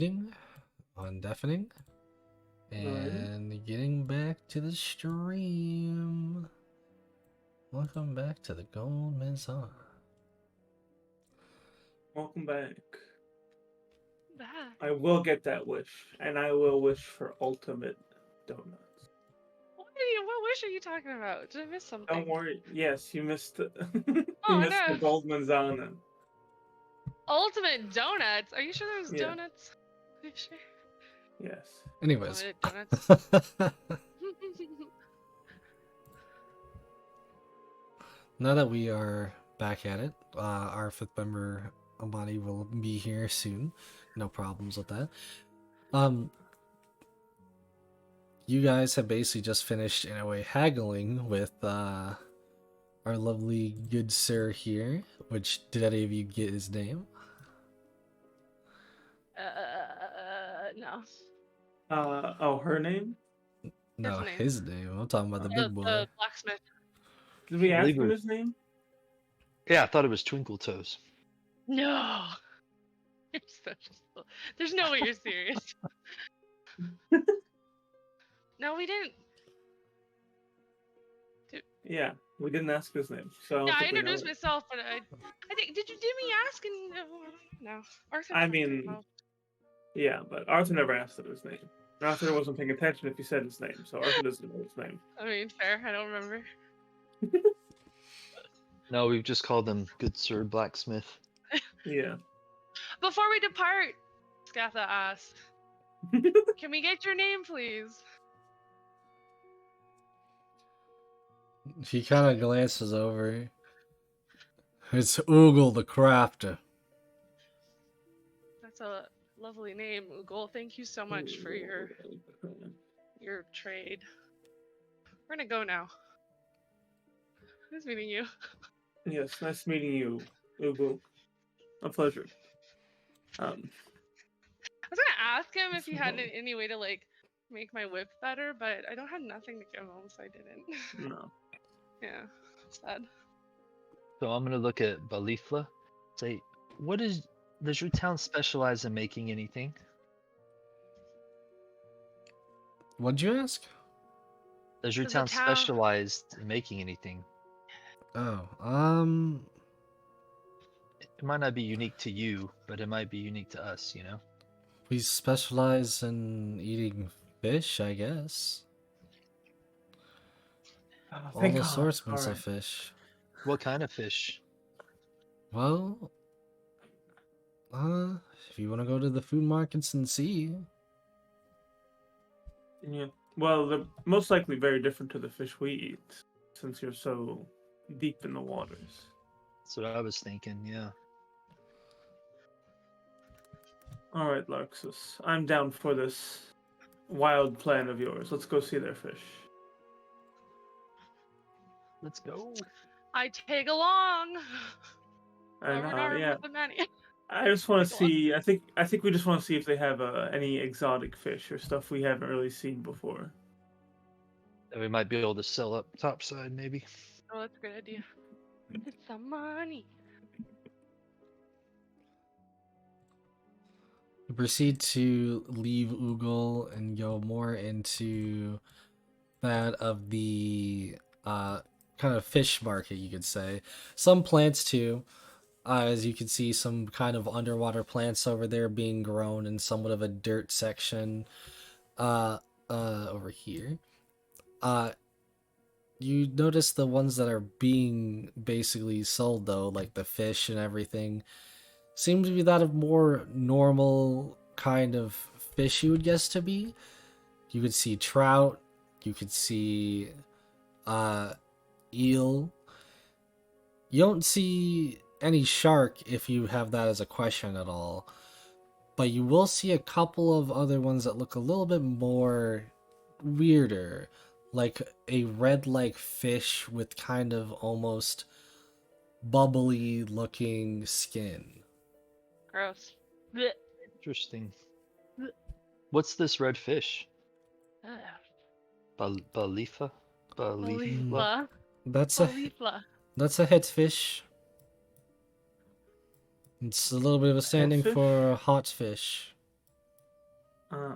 on deafening Alrighty. and getting back to the stream. Welcome back to the Gold Manzana. Welcome back. That. I will get that wish, and I will wish for ultimate donuts. What wish are you talking about? Did I miss something? Don't worry. Yes, you missed the Oh, you missed no. the Gold Manzana. Ultimate donuts? Are you sure there's Yeah. donuts? Are you sure? Yes. Anyways. Ultimate donuts. Now that we are back at it, our fifth member, Amani, will be here soon. No problems with that. You guys have basically just finished, in a way, haggling with our lovely good sir here. Which, did any of you get his name? No. Oh, her name? No, name. his name. I'm talking about the big boy. The blacksmith. Did we I ask believe him it- his name? Yeah, I thought it was Twinkle Toes. No. You're so There's no way you're serious. No, we didn't. Yeah, we didn't ask his name. So Yeah, I think we know introduced it. myself, but I think did me ask? And no, Arthur. I mean, yeah, but Arthur never asked his name. Arthur wasn't paying attention if you said his name, so Arthur doesn't know his name. I mean, fair. I don't remember. No, we've just called him Good Sir Blacksmith. Yeah. Before we depart, Scatha asked, "Can we get your name, please?" He kind of glances over. It's Oogle the Crafter. That's a lovely name, Ugol. Thank you so much for your trade. We're gonna go now. Nice meeting you. Yes, nice meeting you, Ugo. A pleasure. I was gonna ask him if he had any way to like make my whip better, but I don't have nothing to give him, so I didn't. No. Yeah, sad. So I'm gonna look at Balifla. Say, does your town specialize in making anything? What'd you ask? Does your Does the town town- specialize in making anything? Oh, It might not be unique to you, but it might be unique to us, you know? we specialize in eating fish, I guess. All the assortments of fish. What kind of fish? Well, if you want to go to the food markets and see. Yeah. Well, they're most likely very different to the fish we eat, since you're so deep in the waters. That's what I was thinking, yeah. All right, Larxus. I'm down for this wild plan of yours. Let's go see their fish. Let's go. I tag along. And yeah, With the nanny. I just want to Go on. see. I think we just want to see if they have any exotic fish or stuff we haven't really seen before. And we might be able to sell up topside, maybe. Oh, that's a good idea. It's some money. We proceed to leave Oogle and go more into that of the kind of fish market, you could say. Some plants too. As you can see, some kind of underwater plants over there being grown in somewhat of a dirt section over here. You notice the ones that are being basically sold though, like the fish and everything, seem to be that of more normal kind of fish you would guess to be. You could see trout, you could see eel. You don't see any shark if you have that as a question at all. But you will see a couple of other ones that look a little bit more weirder. Like a red-like fish with kind of almost bubbly looking skin. Gross. Blech. Interesting. What's this red fish? Ugh. Balifa? Balifla? Balifla. That's Balifla. That's a het fish. It's a little bit of a standing fish? for hot fish. Uh,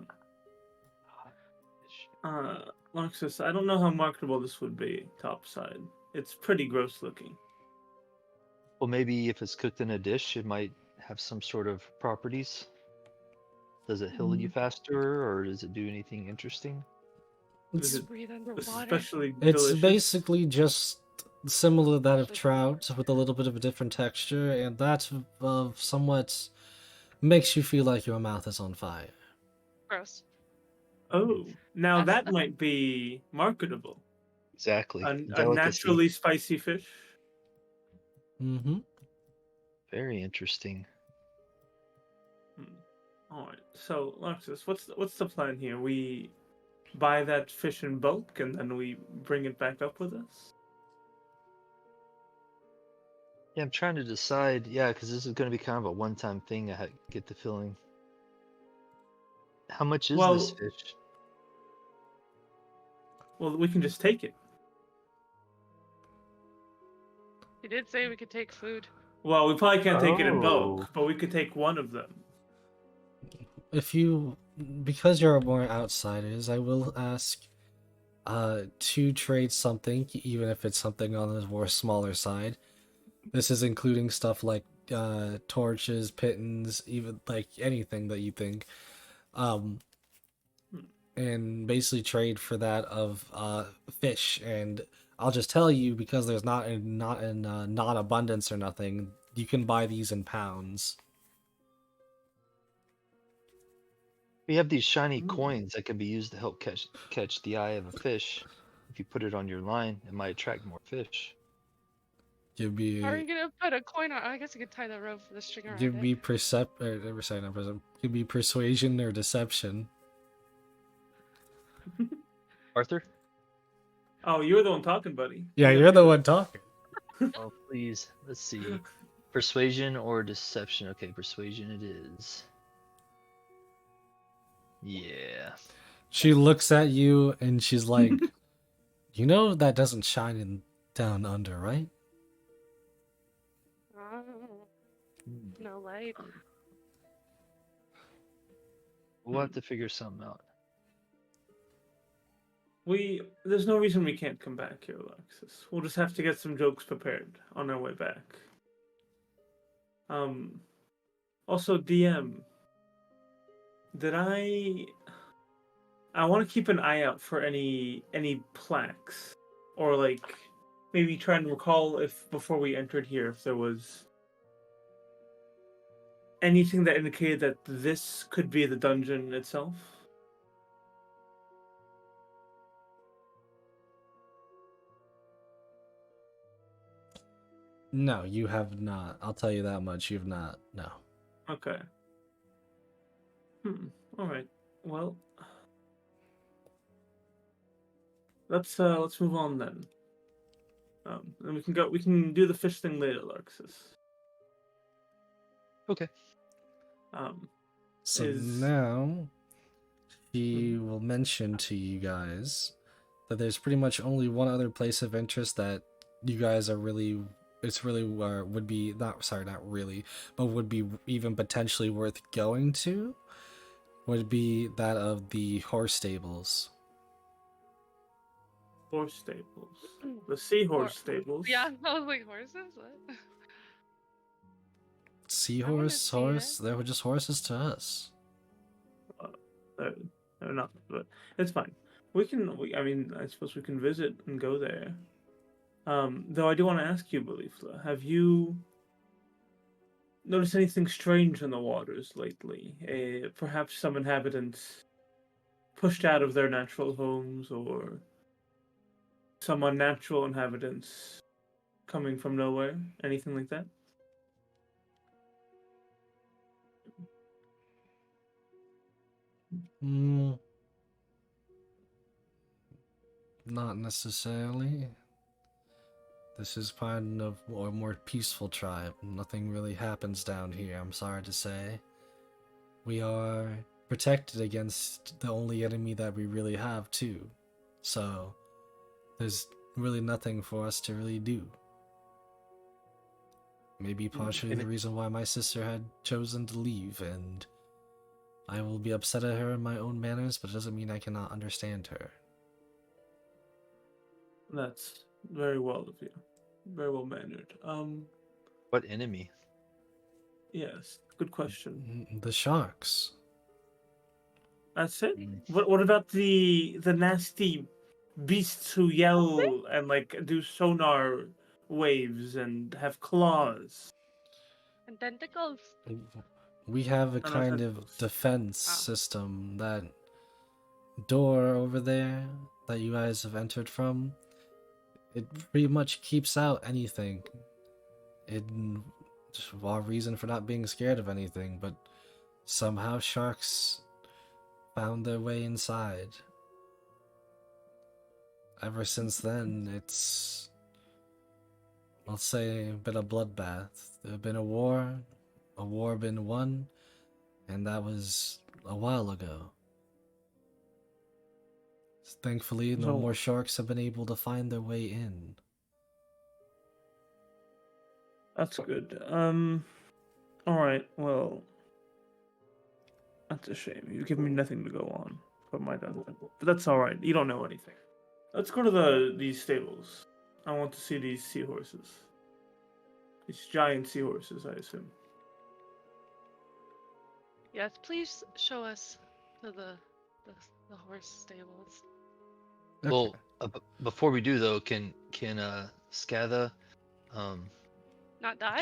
Luxus, I don't know how marketable this would be topside. It's pretty gross looking. Well, maybe if it's cooked in a dish, it might have some sort of properties. Does it heal you faster, or does it do anything interesting? Is It's it Breathe underwater. especially it's delicious? basically just similar to that of trout with a little bit of a different texture, and that of somewhat makes you feel like your mouth is on fire. Gross. Oh, now That's- that might be marketable. Exactly. A Delicacy. naturally spicy fish. Mm-hmm. Very interesting. All right. So, Luxus, what's the plan here? We buy that fish in bulk and then we bring it back up with us. Yeah, I'm trying to decide. Yeah, because this is going to be kind of a one-time thing. I get the feeling. How much is this Well, fish? we can just take it. He did say we could take food. Well, we probably can't take it in Oh. bulk, but we could take one of them. If you, because you're more outsiders, I will ask to trade something, even if it's something on the more smaller side. This is including stuff like torches, pittons, even like anything that you think. And basically trade for that of fish. And I'll just tell you, because there's not non-abundance or nothing, you can buy these in pounds. We have these shiny Mm. coins that can be used to help catch the eye of a fish. If you put it on your line, it might attract more fish. Give me, How are you gonna put a coin on? I guess you could tie the rope for the string around give it. me give me persuasion or deception. Arthur? Oh, you're the one talking, buddy. Yeah, You you're gotta the do one talking. Oh, please. Let's see. Persuasion or deception? Okay, persuasion it is. Yeah. She looks at you and she's like, "You know that doesn't shine in down under, right?" Oh, no light. We'll have to figure something out. There's no reason we can't come back here, Alexis. We'll just have to get some jokes prepared on our way back. Also, DM, did I want to keep an eye out for any plaques, or like maybe try and recall if before we entered here if there was anything that indicated that this could be the dungeon itself. No, you have not. I'll tell you that much. You've not. No. Okay. All right. Well, let's move on then. And we can go. We can do the fish thing later, Larxus. Okay. So Is- now she will mention to you guys that there's pretty much only one other place of interest that you guys are really, it's really would be not really, but would be even potentially worth going to, would be that of the horse stables. Horse stables. The seahorse stables. Yeah, I was like, horses? What? Seahorse, see horse, it. they were just horses to us. They're not, but it's fine. I mean, I suppose we can visit and go there. Though I do want to ask you, Belifla, have you noticed anything strange in the waters lately? Perhaps some inhabitants pushed out of their natural homes, or some unnatural inhabitants coming from nowhere? Anything like that? Not necessarily. This is part of a more peaceful tribe. Nothing really happens down here, I'm sorry to say. We are protected against the only enemy that we really have, too. So, there's really nothing for us to really do. Maybe partially the reason why my sister had chosen to leave, and I will be upset at her in my own manners, but it doesn't mean I cannot understand her. That's very well of you. Very well mannered. What enemy? Yes, good question. The sharks. That's it. Mm. What about the nasty beasts who Okay. yell and like do sonar waves and have claws? And tentacles. We have a I don't know kind of tentacles. defense Wow. system. That door over there that you guys have entered from, it pretty much keeps out anything. It just our reason for not being scared of anything, but somehow sharks found their way inside. Ever since then, it's, let's say, been a bloodbath. There's been a war been won, and that was a while ago. Thankfully, no So- more sharks have been able to find their way in. That's good. All right. Well, that's a shame. You've given me nothing to go on for my dungeon, but that's all right. You don't know anything. Let's go to these stables. I want to see these seahorses. These giant seahorses, I assume. Yes, please show us to the horse stables. Well, before we do though, can Scatha Not die?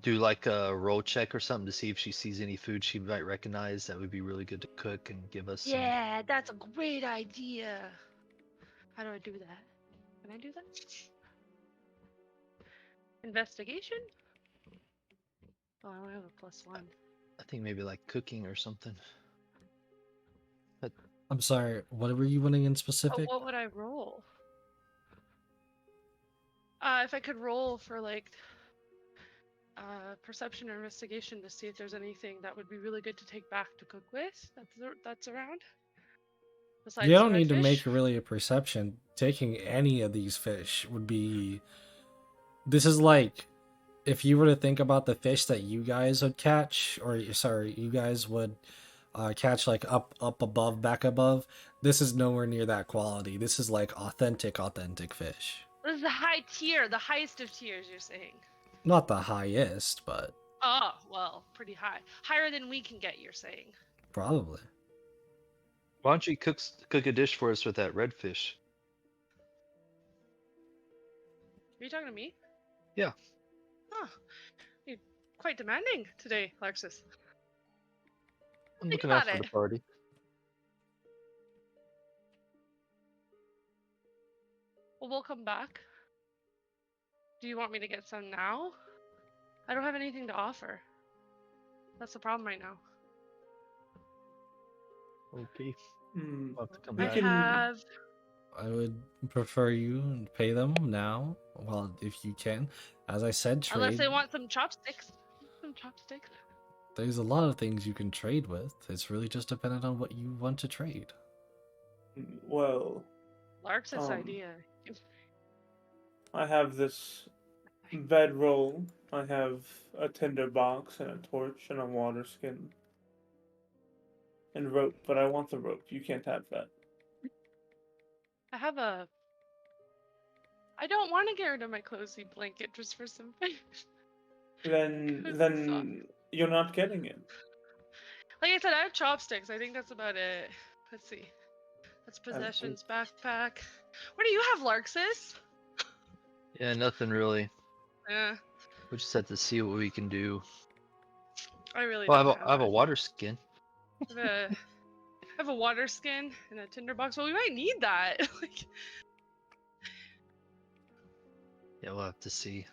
do like Sure. a roll check or something to see if she sees any food she might recognize that would be really good to cook and give us some. Yeah, that's a great idea. How do I do that? Can I do that? Investigation? Oh, I only have a +1. I think maybe like cooking or something. I'm sorry, what were you wanting in Oh, specific? what would I roll? If I could roll for like perception or investigation to see if there's anything that would be really good to take back to cook with. That's around. Besides You the don't need to redfish. make really a perception. Taking any of these fish would be. This is like if you were to think about the fish that you guys would catch, or sorry, you guys would catch like up above, back above. This is nowhere near that quality. This is like authentic fish. This is the high tier, the highest of tiers. You're saying? Not the highest, but Oh, well, pretty high. Higher than we can get. You're saying? probably. Why don't you cook a dish for us with that redfish? Are you talking to me? Yeah. Huh. You're quite demanding today, Larxus. I'm Think looking out about for it. the party. Well, we'll come back. Do you want me to get some now? I don't have anything to offer. That's the problem right now. Okay. Hmm. I'll have to come We I back. can- have. I would prefer you pay them now. Well, if you can. As I said, Unless trade. they want some chopsticks. Some chopsticks. There's a lot of things you can trade with. It's really just dependent on what you want to trade. Well, Larxus' Um, idea. I have this bedroll. I have a tinder box and a torch and a water skin and rope, but I want the rope. You can't have that. I have a. I don't want to get rid of my cozy blanket just for some fish. Then Cozy then you're not getting it. Like I said, I have chopsticks. I think that's about it. Let's see. That's possessions, backpack. What do you have, Larxus? Yeah, nothing really. Yeah, We just have to see what we can do. I really Well, don't I have a much. water skin. I have a water skin and a tinderbox. Well, we might need that. Like, Yeah, we'll have to see.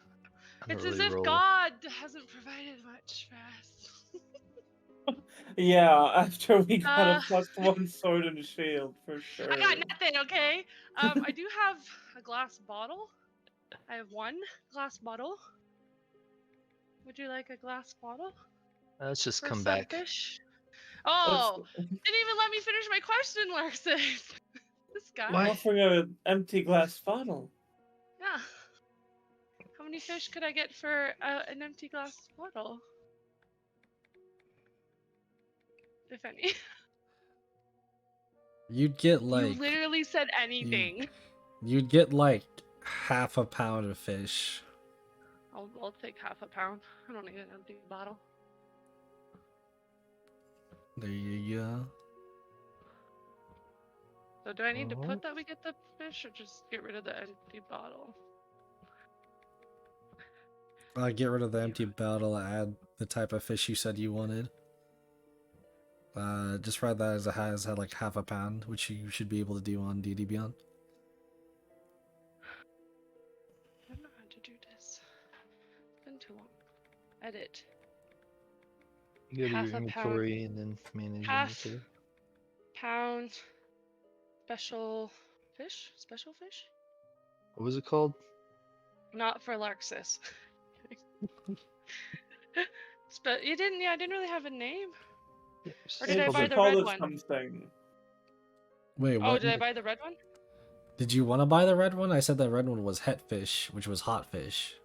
I don't it's as really if roll. God hasn't provided much for us. Yeah, after we got Uh, a +1 sword and shield for sure. I got nothing, okay? I do have a glass bottle. I have one glass bottle. Would you like a glass bottle Let's just for come some back. fish? Let's- Oh, didn't even let me finish my question, Larxus. This guy. I'm offering an empty glass bottle. Yeah. How many fish could I get for an empty glass bottle? if any. You'd get You like literally said anything. you'd get like half a pound of fish. I'll take half a pound. I don't need an empty bottle. There you go. So do I need to Alright. put that we get the fish, or just get rid of the empty bottle? Get rid of the empty bottle. Add the type of fish you said you wanted. Just write that as it has had like half a pound, which you should be able to do on D&D Beyond. I don't know how to do this. It's been too long. Edit. You go to Half your a pound. inventory and then manage Half inventory. pound special fish? Special fish? What was it called? Not for Larxus. But you didn't. Yeah, I didn't really have a name. Yeah, Or did I It's buy the called red it one? something. Wait, Oh, what? did I buy the red one? Did you want to buy the red one? I said the red one was het fish, which was hot fish.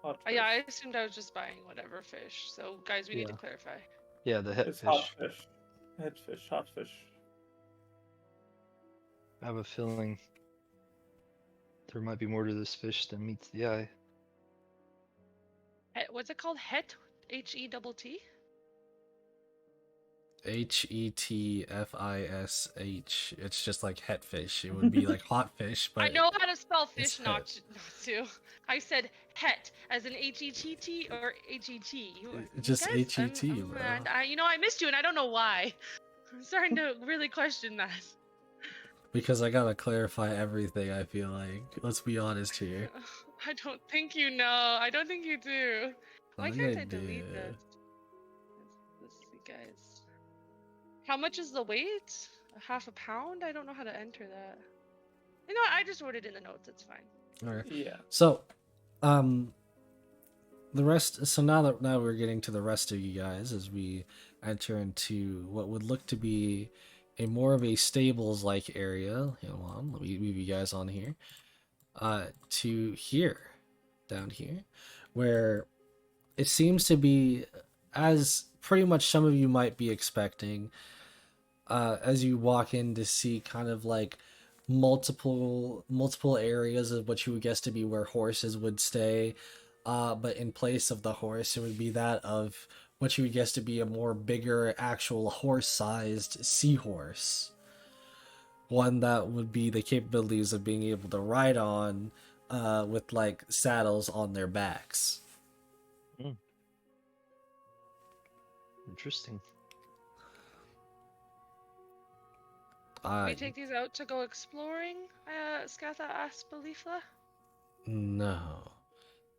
Hot Yeah, I fish. assumed I was just buying whatever fish. So, guys, we need to Yeah. clarify. Yeah, the het It's fish. hot fish. Head fish, hot fish. I have a feeling there might be more to this fish than meets the eye. What's it called? Het? H-E-T-T? Hetfish. It's just like het fish. It would be like hot fish, but I know how to spell it's fish, not het. to. I said het as in H-E-T-T or H-E-T. Just guys, H-E-T, bro. I missed you, and I don't know why. I'm starting to really question that. Because I gotta clarify everything, I feel like. Let's be honest here. I don't think you know. I don't think you do. Why I can't think I I delete do. this? Let's see, guys. How much is the weight? Half a pound? I don't know how to enter that. You know what? I just wrote it in the notes. It's fine. Alright. Yeah. So, the rest. So now we're getting to the rest of you guys as we enter into what would look to be a more of a stables-like area. Hold on, let me move you guys on here. To here, down here, where it seems to be, as pretty much some of you might be expecting, as you walk in to see kind of like multiple areas of what you would guess to be where horses would stay, but in place of the horse, it would be that of what you would guess to be a more bigger, actual horse-sized seahorse. One that would be the capabilities of being able to ride on, with like saddles on their backs. Interesting. Can we take these out to go exploring? Skatha asked Belifla. No.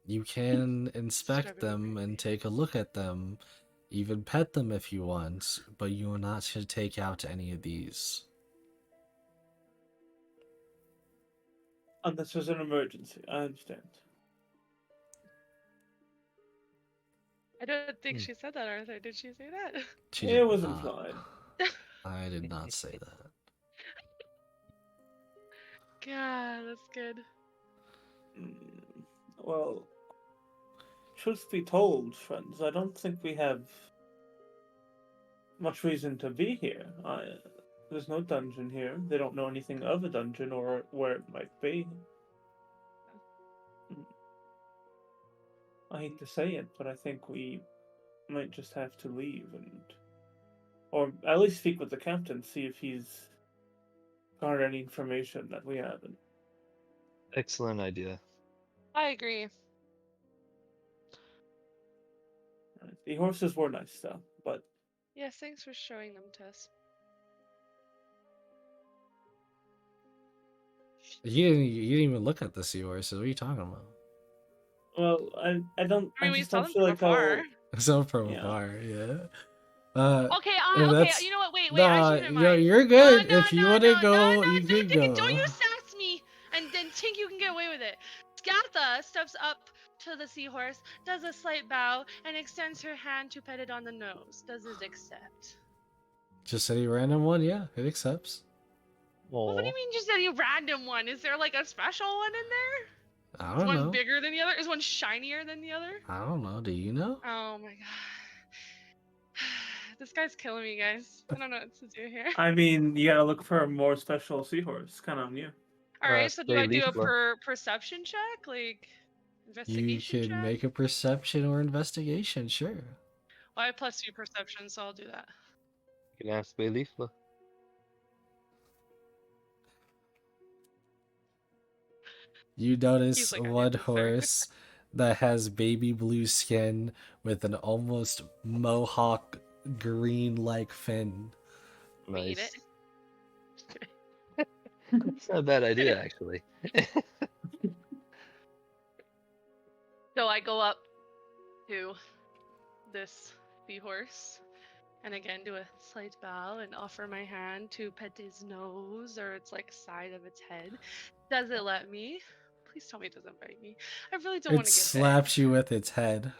You can inspect them and take a look at them, even pet them if you want, but you are not to take out any of these. Unless there's an emergency, I understand. I don't think she said that, Arthur. Did she say that? She It did was not. implied. I did not say that. God, that's good. Well, truth be told, friends, I don't think we have much reason to be here. There's no dungeon here. They don't know anything of a dungeon or where it might be. I hate to say it, but I think we might just have to leave or at least speak with the captain, see if he's got any information that we haven't. Excellent idea. I agree. The horses were nice, though, but Yes, thanks for showing them to us. You didn't even look at the seahorses. What are you talking about? well, I don't. I mean, we just saw don't them feel from like afar. So from Yeah. afar, yeah. Okay, and okay. that's- You know what? Wait. I Nah, changed my mind. you're good. No, If you want to go, you no, can go. don't you sass me, and then think you can get away with it. Skatha steps up to the seahorse, does a slight bow, and extends her hand to pet it on the nose. Does it accept? Just any random one, yeah, it accepts. Well, what do Aw. you mean just any random one? Is there like a special one in there? I Is don't one know. bigger than the other? Is one shinier than the other? I don't know. Do you know? Oh my god. This guy's killing me, guys. I don't know what to do here. I mean, you gotta look for a more special seahorse. Kind of on you. All Or right, ask so do I do a Bayleafla. perception check, like You investigation can check? make a perception or investigation, sure. Well, I have +2 perception, so I'll do that. You can ask Bayleafla. You notice He's like, I one need this, sir. horse that has baby blue skin with an almost mohawk green-like fin. Can we eat Nice. it? It's not a bad idea, actually. So I go up to this seahorse and again do a slight bow and offer my hand to pet its nose or its like side of its head. Does it let me? Please tell me it doesn't bite me. I really don't It want to get bit. slaps you with its head.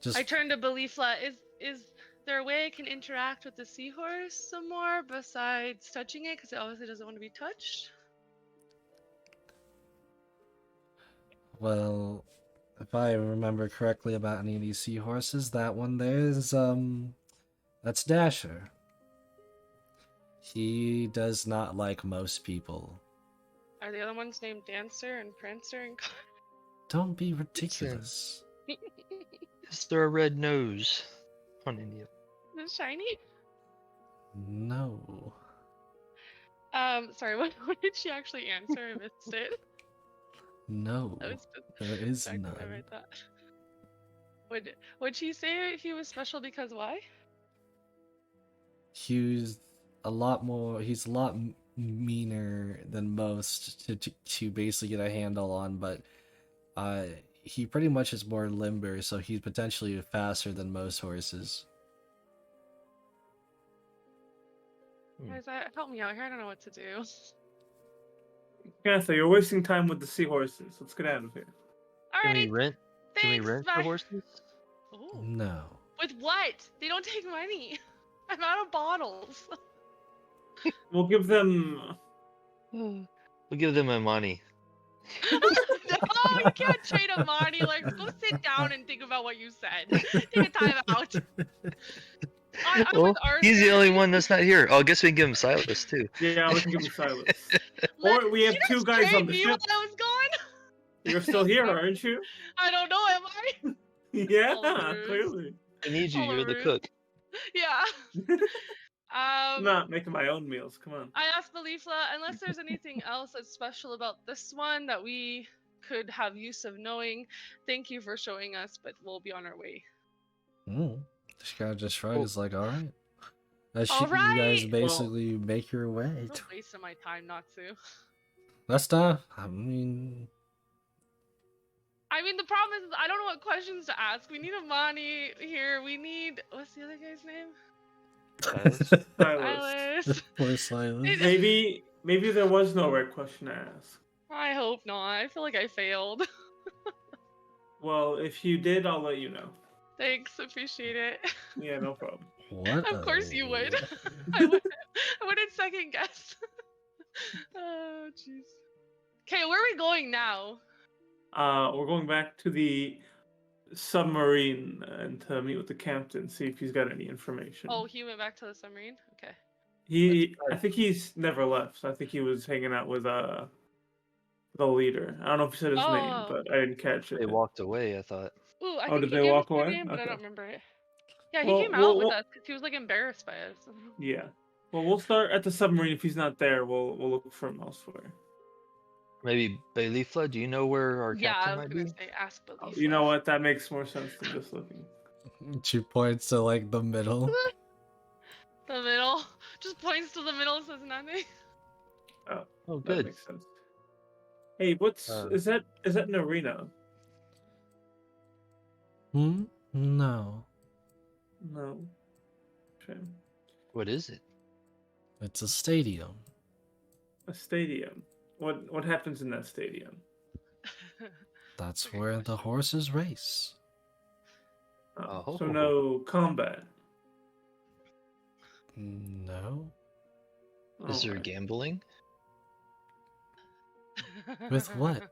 Just I turn to Belifla. Is there a way I can interact with the seahorse some more besides touching it? Because it obviously doesn't want to be touched. well, if I remember correctly about any of these seahorses, that one there is that's Dasher. He does not like most people. Are the other ones named Dancer and Prancer and Don't be ridiculous. Is there a red nose on any of Is it shiny? No. Sorry, what did she actually answer? I missed it. No. That was There is exactly what I none. read that. Would she say he was special because why? He's a lot meaner than most to basically get a handle on, but he pretty much is more limber, so he's potentially faster than most horses. Guys, help me out here. I don't know what to do. Gantha, you're wasting time with the seahorses. Let's get out of here. All Can we right. rent? Can we Thanks, rent bye. the horses? Ooh. No. With what? They don't take money. I'm out of bottles. We'll give them. We'll give them my money. No, you can't trade a money. Like, go sit down and think about what you said. Take a time out. I'm Well, with he's the Arthur. only one that's not here. Oh, I guess we can give him Silas too. Yeah, we can give them Silas. Let- Or we have you two just guys trade on the me ship. while I was gone? You're still here, aren't you? I don't know, am I? Yeah, Belarus. clearly. I need you. You're the Belarus. cook. Yeah. I'm not making my own meals. Come on. I asked Belifla, unless there's anything else that's special about this one that we could have use of knowing, thank you for showing us, but we'll be on our way. This guy just shrugs like, all right. All You guys right. basically make your way. It's a waste of my time not to. That's not. I mean, The problem is I don't know what questions to ask. We need Amani here. We need what's the other guy's name? Silas. Silas. Silas. poor Silas. Maybe there was no right question to ask. I hope not. I feel like I failed. Well, if you did, I'll let you know. Thanks, appreciate it. Yeah, no problem. What? Of course you would. I wouldn't second guess. Oh jeez. Okay, where are we going now? We're going back to the submarine and to meet with the captain, see if he's got any information. Oh, he went back to the submarine? Okay. I think he's never left. I think he was hanging out with the leader. I don't know if he said his name, Oh. but I didn't catch it. They walked away, I thought. Ooh, I Oh, think did he they gave walk us their away? name, but I Okay. don't remember it. Yeah, he Well, came well, out with well- us because he was like embarrassed by us. Yeah. Well, we'll start at the submarine. If he's not there, we'll look for him elsewhere. Maybe Bayleafla, do you know where our Yeah, captain I was might gonna be? say ask Belifla. You know what? That makes more sense than just looking. She points to like the middle. The middle. Just points to the middle, says nothing. Oh, That good. makes sense. Hey, what's is that an arena? No. No. Okay. What is it? It's a stadium. A stadium. What happens in that stadium? That's Okay, where the horses race. Oh, so no combat. No. Is there Alright. gambling? With what?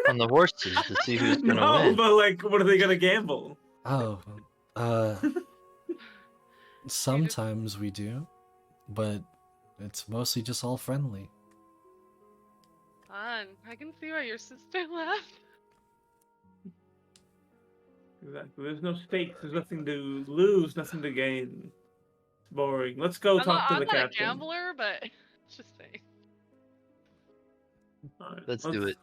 On the horses to see who's gonna No, win. but like, what are they gonna gamble? Oh, Uh, You just sometimes we do, but it's mostly just all friendly. fun. I can see why your sister left. Exactly. There's no stakes. There's nothing to lose, nothing to gain. It's boring. Let's go talk to I'm the not a captain. gambler, but just saying. All right, Let's do it.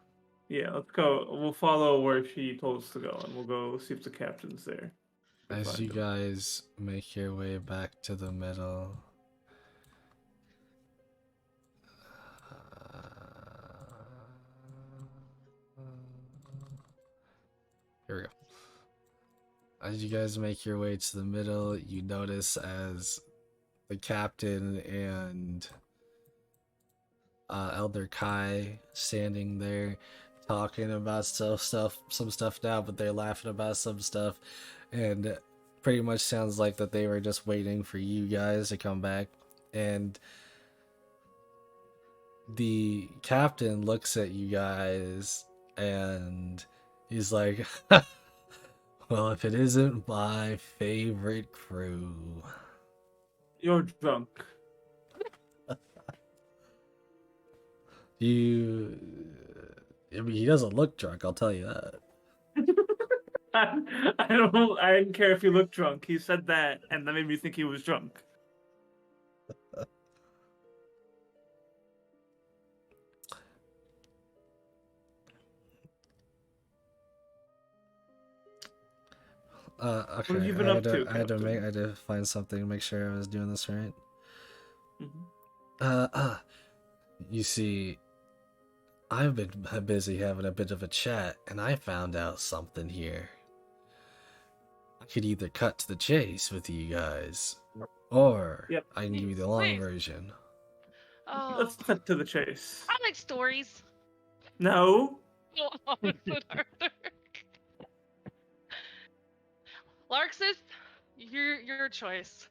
Yeah, let's go. We'll follow where she told us to go, and we'll go see if the captain's there. We'll As find you him. guys make your way back to the middle, here we go. As you guys make your way to the middle, you notice as the captain and Elder Kai standing there talking about some stuff now, but they're laughing about some stuff, and pretty much sounds like that they were just waiting for you guys to come back. And the captain looks at you guys and he's like, well, if it isn't my favorite crew. You're drunk. You, I mean, he doesn't look drunk, I'll tell you that. I don't. I didn't care if he looked drunk. He said that, and that made me think he was drunk. Okay, What have you been up to, I had to Captain? I had to find something to make sure I was doing this right. Mhm. You see, I've been busy having a bit of a chat, and I found out something here. I could either cut to the chase with you guys, or Yep. I can give you Yes, the long please. version. Oh, Let's cut to the chase. I like stories. No. Oh, said Arthur. Larxus, your choice.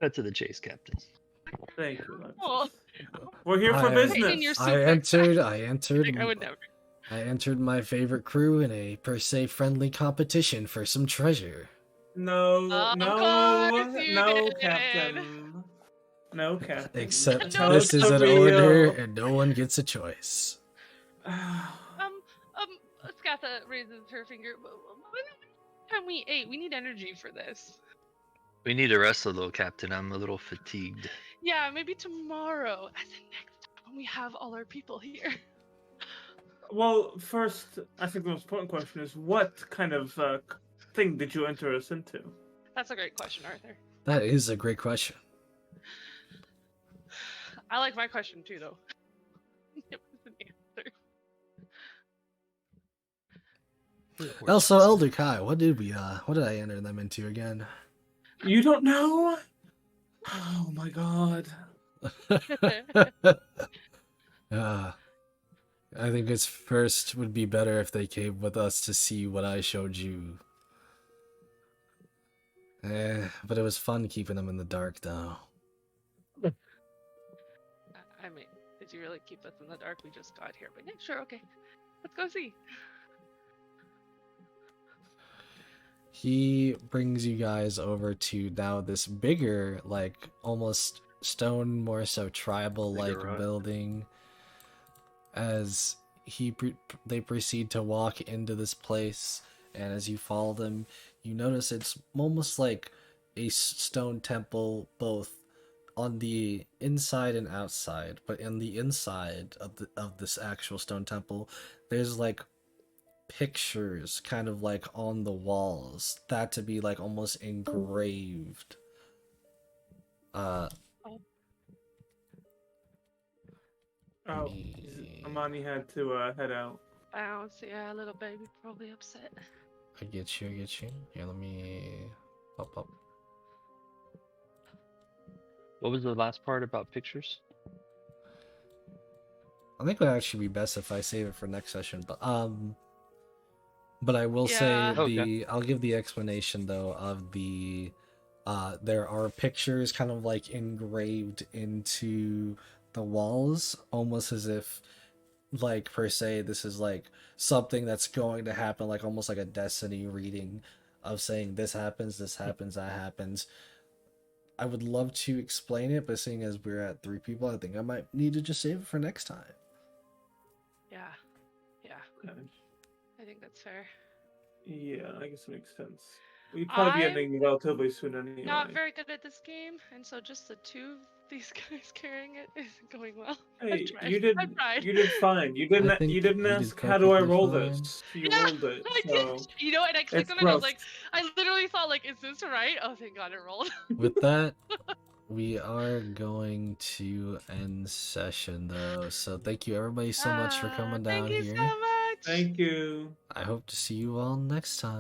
Cut to the chase, Captain. Thank you. Alexis. Oh, We're here for I- business. in your I suit entered. backpack. I entered. Like, I would never. I entered my favorite crew in a per se friendly competition for some treasure. No, Of no, course you no, did. Captain. No, Captain. Except No, this is the an order, real- and no one gets a choice. Scatha raises her finger. When time we ate, we need energy for this. We need to rest a little, Captain. I'm a little fatigued. Yeah, maybe tomorrow, as in next time when we have all our people here. Well, first, I think the most important question is what kind of thing did you enter us into? That's a great question, Arthur. That is a great question. I like my question too, though. It was an answer. Also, Elder Kai, what did I enter them into again? You don't know? Oh my god. I think it's first would be better if they came with us to see what I showed you. But it was fun keeping them in the dark, though. I mean, did you really keep us in the dark? We just got here, but yeah, sure, okay. Let's go see. He brings you guys over to now this bigger, like almost stone, more so tribal-like Bigger rock. building. As they proceed to walk into this place, and as you follow them, you notice it's almost like a stone temple, both on the inside and outside. But in the inside of this actual stone temple, there's like pictures kind of like on the walls that to be like almost engraved. Oh, Amani had to head out. Bounce, yeah, little baby probably upset. I get you. Here, let me pop up. What was the last part about pictures? I think it would actually be best if I save it for next session, but I will say Yeah. Okay. I'll give the explanation though of the there are pictures kind of like engraved into the walls, almost as if like per se this is like something that's going to happen, like almost like a destiny reading of saying this happens, that happens. I would love to explain it, but seeing as we're at 3 people, I think I might need to just save it for next time. Yeah. Yeah. Okay. I think that's fair. Yeah, I guess it makes sense. We'd probably be I'm ending relatively soon anyway. not very good at this game, and so just the two of these guys carrying it isn't going well. Hey, I you tried. did fine. You I didn't think you didn't you did ask how do I perfectly roll fine. this. You Yeah, rolled it. I So did. You know, and I clicked it's on it. I was gross. like, I literally thought, like, is this right? Oh, thank God it rolled. With that, we are going to end session though. So thank you everybody so much for coming Thank down you so here. much. Thank you. I hope to see you all next time.